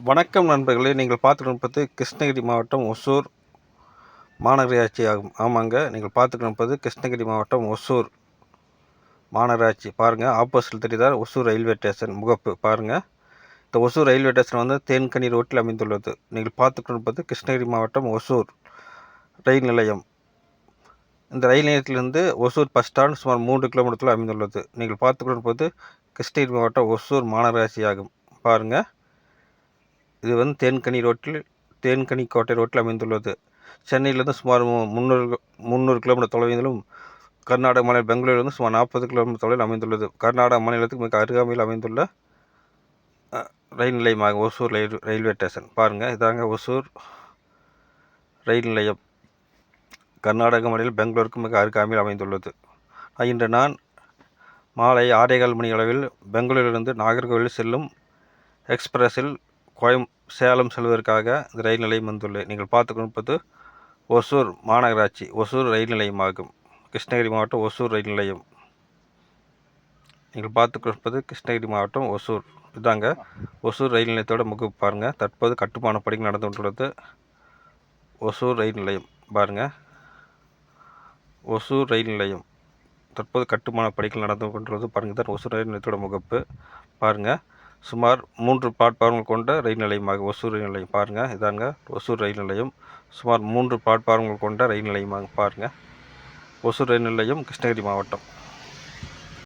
வணக்கம் நண்பர்களே, நீங்கள் பார்த்துக்கொண்டிருப்பது கிருஷ்ணகிரி மாவட்டம் ஒசூர் மாநகராட்சி ஆகும். ஆமாங்க, நீங்கள் பார்த்துக்கொண்டிருப்பது கிருஷ்ணகிரி மாவட்டம் ஒசூர் மாநகராட்சி. பாருங்கள், ஆப்போசிட்டில் தெரியுதா ஒசூர் ரயில்வே ஸ்டேஷன் முகப்பு. பாருங்கள், இந்த ஒசூர் ரயில்வே ஸ்டேஷன் வந்து தேன்கனி ரோட்டில் அமைந்துள்ளது. நீங்கள் பார்த்துக்கொண்டிருப்பது கிருஷ்ணகிரி மாவட்டம் ஒசூர் ரயில் நிலையம். இந்த ரயில் நிலையத்திலிருந்து ஒசூர் பஸ் ஸ்டாண்ட் சுமார் 3 கிலோமீட்டரில் அமைந்துள்ளது. நீங்கள் பார்த்துக்கொண்டிருப்பது கிருஷ்ணகிரி மாவட்டம் ஒசூர் மாநகராட்சி ஆகும். பாருங்கள், இது வந்து தேன்கனி கோட்டை ரோட்டில் அமைந்துள்ளது. சென்னையிலிருந்து சுமார் 300 கிலோமீட்டர் தொலைவிலும், கர்நாடக மாநிலம் பெங்களூரிலிருந்து சுமார் 40 கிலோமீட்டர் தொலைவில் அமைந்துள்ளது. கர்நாடக மாநிலத்துக்கு மிக அருகாமையில் அமைந்துள்ள ரயில் நிலையமாக ஒசூர் ரயில்வே ஸ்டேஷன். பாருங்கள், இதாங்க ஒசூர் ரயில் நிலையம். கர்நாடக மாநிலம் பெங்களூருக்கு மிக அருகாமையில் அமைந்துள்ளது. இன்று நான் மாலை 6:15 மணி அளவில் பெங்களூரிலிருந்து நாகர்கோவில் செல்லும் எக்ஸ்பிரஸில் சேலம் செல்வதற்காக இந்த ரயில் நிலையம் வந்துள்ளது. நீங்கள் பார்த்துக்கொண்டிருப்பது ஒசூர் மாநகராட்சி ஒசூர் ரயில் நிலையமாகும். கிருஷ்ணகிரி மாவட்டம் ஒசூர் ரயில் நிலையம். நீங்கள் பார்த்துக்கொண்டிருப்பது கிருஷ்ணகிரி மாவட்டம் ஒசூர். இதாங்க ஒசூர் ரயில் நிலையத்தோட முகப்பு. பாருங்கள், தற்போது கட்டுமான பணிகள் நடந்து கொண்டுள்ளது. ஒசூர் ரயில் நிலையம் பாருங்கள், ஒசூர் ரயில் நிலையம் தற்போது கட்டுமான பணிகள் நடந்து கொண்டுள்ளது. பாருங்கள், தான் ஒசூர் ரயில் நிலையத்தோட முகப்பு. பாருங்கள், சுமார் 3 பிளாட்பாரங்கள் கொண்ட ரயில் நிலையமாக ஒசூர் ரயில் நிலையம். பாருங்கள், இதாங்க ஒசூர் ரயில் நிலையம். சுமார் 3 பிளாட்பாரங்கள் கொண்ட ரயில் நிலையமாக. பாருங்கள், ஒசூர் ரயில் நிலையம், கிருஷ்ணகிரி மாவட்டம்.